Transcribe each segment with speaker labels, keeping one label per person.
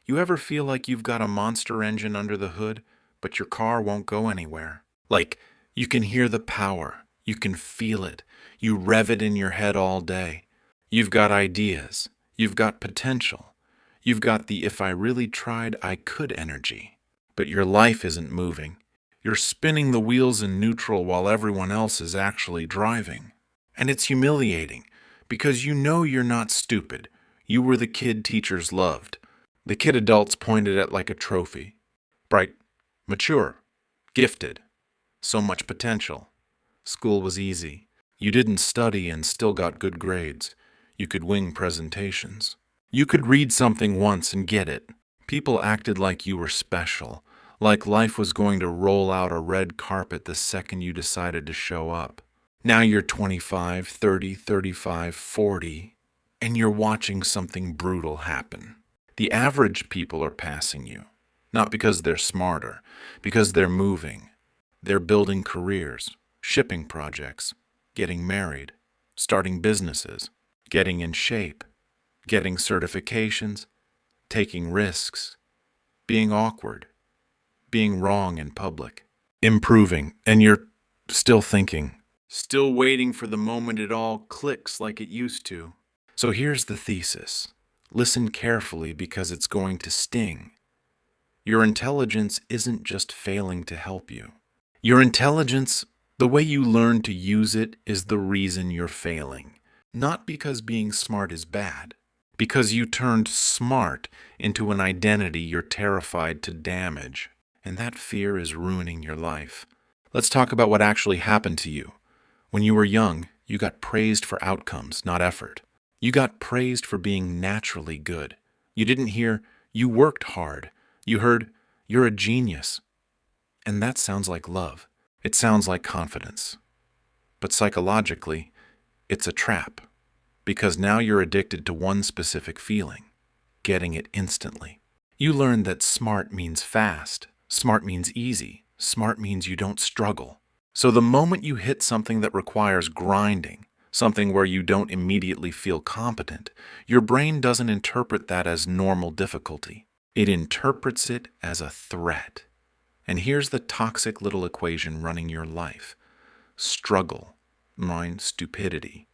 Speaker 1: You ever feel like you've got a monster engine under the hood, but your car won't go anywhere? Like, you can hear the power, you can feel it, you rev it in your head all day. You've got ideas, you've got potential, you've got the if I really tried, I could energy. But your life isn't moving. You're spinning the wheels in neutral while everyone else is actually driving. And it's humiliating, because you know you're not stupid. You were the kid teachers loved. The kid adults pointed at like a trophy. Bright, mature, gifted, so much potential. School was easy. You didn't study and still got good grades. You could wing presentations. You could read something once and get it. People acted like you were special, like life was going to roll out a red carpet the second you decided to show up. Now you're 25, 30, 35, 40, and you're watching something brutal happen. The average people are passing you, not because they're smarter, because they're moving. They're building careers, shipping projects, getting married, starting businesses, getting in shape, getting certifications, taking risks, being awkward, being wrong in public, improving, and you're still thinking, still waiting for the moment it all clicks like it used to. So here's the thesis. Listen carefully because it's going to sting. Your intelligence isn't just failing to help you. Your intelligence, the way you learn to use it, is the reason you're failing. Not because being smart is bad, because you turned smart into an identity you're terrified to damage, and that fear is ruining your life. Let's talk about what actually happened to you. When you were young, you got praised for outcomes, not effort. You got praised for being naturally good. You didn't hear, you worked hard. You heard, you're a genius. And that sounds like love. It sounds like confidence. But psychologically, it's a trap. Because now you're addicted to one specific feeling, getting it instantly. You learn that smart means fast. Smart means easy. Smart means you don't struggle. So the moment you hit something that requires grinding, something where you don't immediately feel competent, your brain doesn't interpret that as normal difficulty. It interprets it as a threat. And here's the toxic little equation running your life. Struggle, mine stupidity.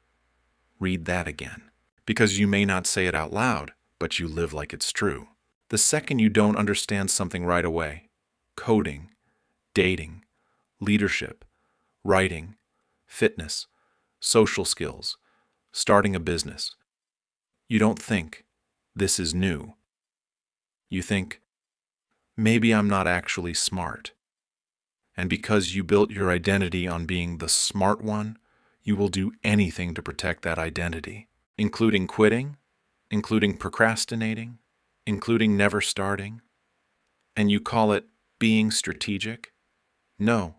Speaker 1: Read that again. Because you may not say it out loud, but you live like it's true. The second you don't understand something right away, coding, dating, leadership, writing, fitness, social skills, starting a business, you don't think, this is new. You think, maybe I'm not actually smart. And because you built your identity on being the smart one, you will do anything to protect that identity, including quitting, including procrastinating, including never starting. And you call it being strategic? No,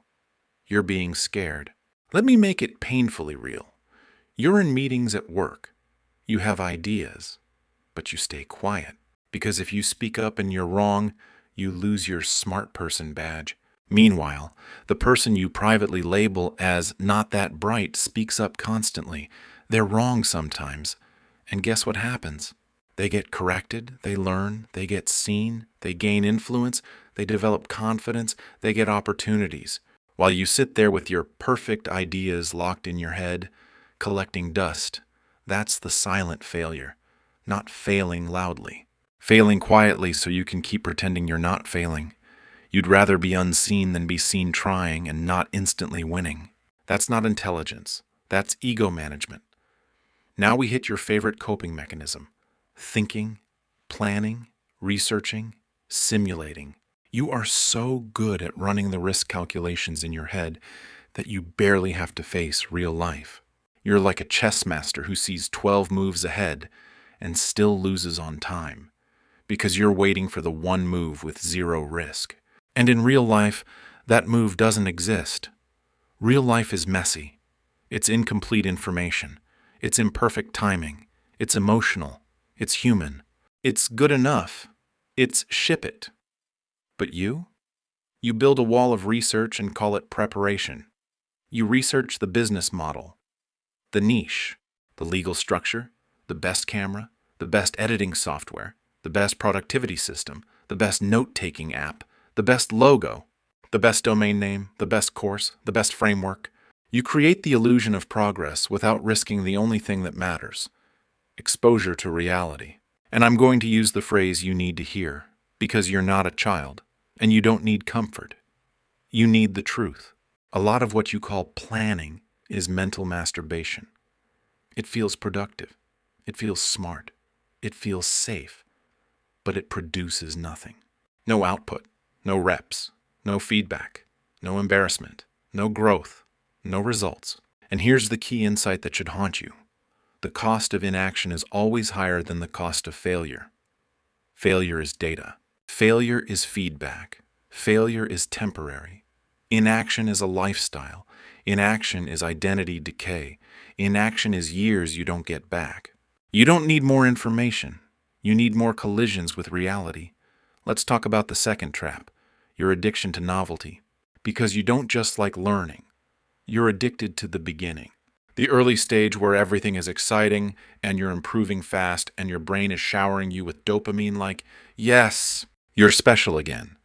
Speaker 1: you're being scared. Let me make it painfully real. You're in meetings at work. You have ideas, but you stay quiet. Because if you speak up and you're wrong, you lose your smart person badge. Meanwhile, the person you privately label as not that bright speaks up constantly. They're wrong sometimes. And guess what happens? They get corrected, they learn, they get seen, they gain influence, they develop confidence, they get opportunities. While you sit there with your perfect ideas locked in your head, collecting dust. That's the silent failure, not failing loudly. Failing quietly so you can keep pretending you're not failing. You'd rather be unseen than be seen trying and not instantly winning. That's not intelligence. That's ego management. Now we hit your favorite coping mechanism. Thinking, planning, researching, simulating. You are so good at running the risk calculations in your head that you barely have to face real life. You're like a chess master who sees 12 moves ahead and still loses on time because you're waiting for the one move with zero risk. And in real life, that move doesn't exist. Real life is messy. It's incomplete information. It's imperfect timing. It's emotional. It's human. It's good enough. It's ship it. But you? You build a wall of research and call it preparation. You research the business model, the niche, the legal structure, the best camera, the best editing software, the best productivity system, the best note-taking app, the best logo, the best domain name, the best course, the best framework. You create the illusion of progress without risking the only thing that matters: exposure to reality. And I'm going to use the phrase you need to hear, because you're not a child, and you don't need comfort. You need the truth. A lot of what you call planning is mental masturbation. It feels productive. It feels smart. It feels safe. But it produces nothing. No output, no reps, no feedback, no embarrassment, no growth, no results. And here's the key insight that should haunt you. The cost of inaction is always higher than the cost of failure. Failure is data. Failure is feedback. Failure is temporary. Inaction is a lifestyle. Inaction is identity decay. Inaction is years you don't get back. You don't need more information. You need more collisions with reality. Let's talk about the second trap, your addiction to novelty. Because you don't just like learning. You're addicted to the beginning. The early stage where everything is exciting and you're improving fast and your brain is showering you with dopamine like, yes, you're special again.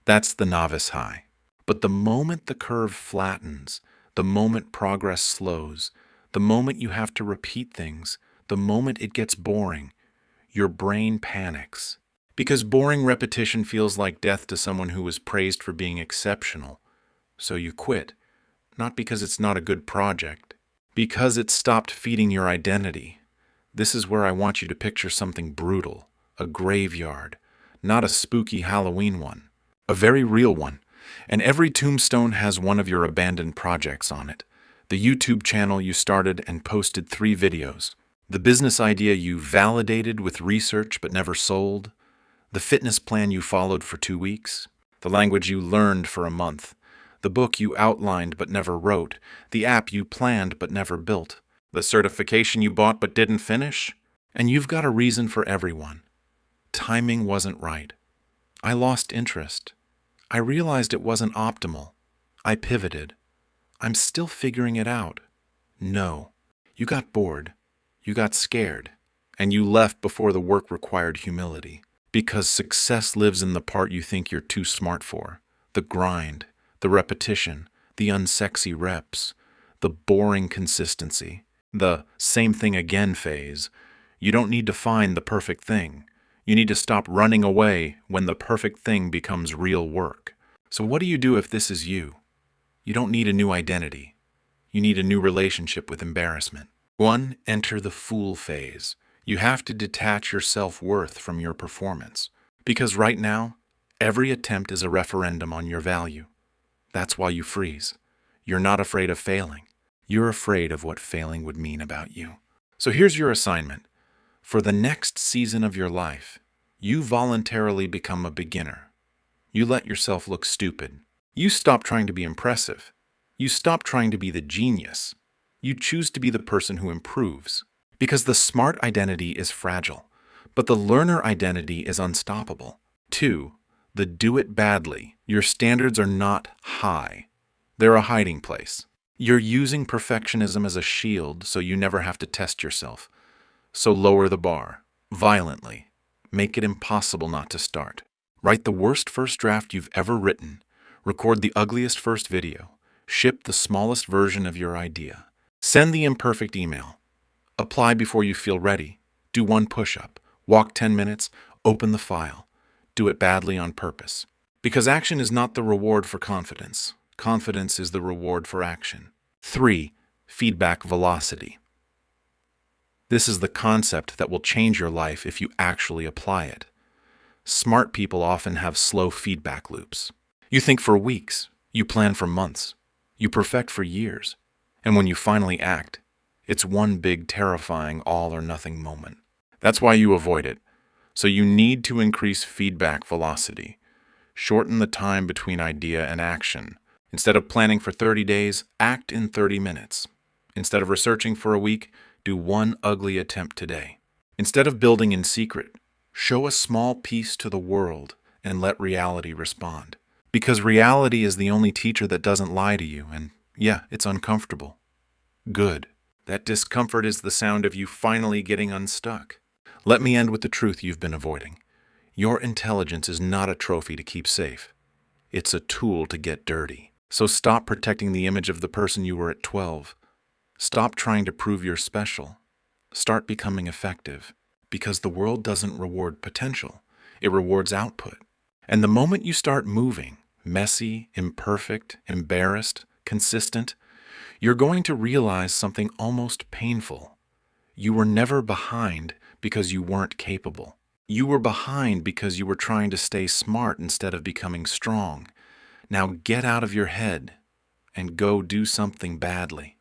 Speaker 1: That's the novice high. But the moment the curve flattens, the moment progress slows, the moment you have to repeat things, the moment it gets boring, your brain panics. Because boring repetition feels like death to someone who was praised for being exceptional. So you quit, not because it's not a good project, because it stopped feeding your identity. This is where I want you to picture something brutal, a graveyard, not a spooky Halloween one, a very real one. And every tombstone has one of your abandoned projects on it. The YouTube channel you started and posted 3 videos. The business idea you validated with research but never sold. The fitness plan you followed for 2 weeks. The language you learned for a month. The book you outlined but never wrote. The app you planned but never built. The certification you bought but didn't finish. And you've got a reason for everyone. Timing wasn't right. I lost interest. I realized it wasn't optimal. I pivoted. I'm still figuring it out. No. You got bored. You got scared. And you left before the work required humility. Because success lives in the part you think you're too smart for. The grind, the repetition, the unsexy reps, the boring consistency, the same thing again phase. You don't need to find the perfect thing. You need to stop running away when the perfect thing becomes real work. So what do you do if this is you? You don't need a new identity. You need a new relationship with embarrassment. 1. Enter the fool phase. You have to detach your self-worth from your performance. Because right now, every attempt is a referendum on your value. That's why you freeze. You're not afraid of failing. You're afraid of what failing would mean about you. So here's your assignment. For the next season of your life, you voluntarily become a beginner. You let yourself look stupid. You stop trying to be impressive. You stop trying to be the genius. You choose to be the person who improves. Because the smart identity is fragile, but the learner identity is unstoppable. 2. The do it badly. Your standards are not high. They're a hiding place. You're using perfectionism as a shield so you never have to test yourself. So lower the bar, violently. Make it impossible not to start. Write the worst first draft you've ever written. Record the ugliest first video. Ship the smallest version of your idea. Send the imperfect email. Apply before you feel ready. Do 1 push-up. Walk 10 minutes. Open the file. Do it badly on purpose. Because action is not the reward for confidence. Confidence is the reward for action. 3. Feedback velocity. This is the concept that will change your life if you actually apply it. Smart people often have slow feedback loops. You think for weeks. You plan for months. You perfect for years. And when you finally act, it's one big, terrifying all-or-nothing moment. That's why you avoid it. So you need to increase feedback velocity. Shorten the time between idea and action. Instead of planning for 30 days, act in 30 minutes. Instead of researching for a week, do 1 ugly attempt today. Instead of building in secret, show a small piece to the world and let reality respond. Because reality is the only teacher that doesn't lie to you, and yeah, it's uncomfortable. Good. That discomfort is the sound of you finally getting unstuck. Let me end with the truth you've been avoiding. Your intelligence is not a trophy to keep safe. It's a tool to get dirty. So stop protecting the image of the person you were at 12. Stop trying to prove you're special. Start becoming effective. Because the world doesn't reward potential, it rewards output. And the moment you start moving, messy, imperfect, embarrassed, consistent, you're going to realize something almost painful. You were never behind because you weren't capable. You were behind because you were trying to stay smart instead of becoming strong. Now get out of your head and go do something badly.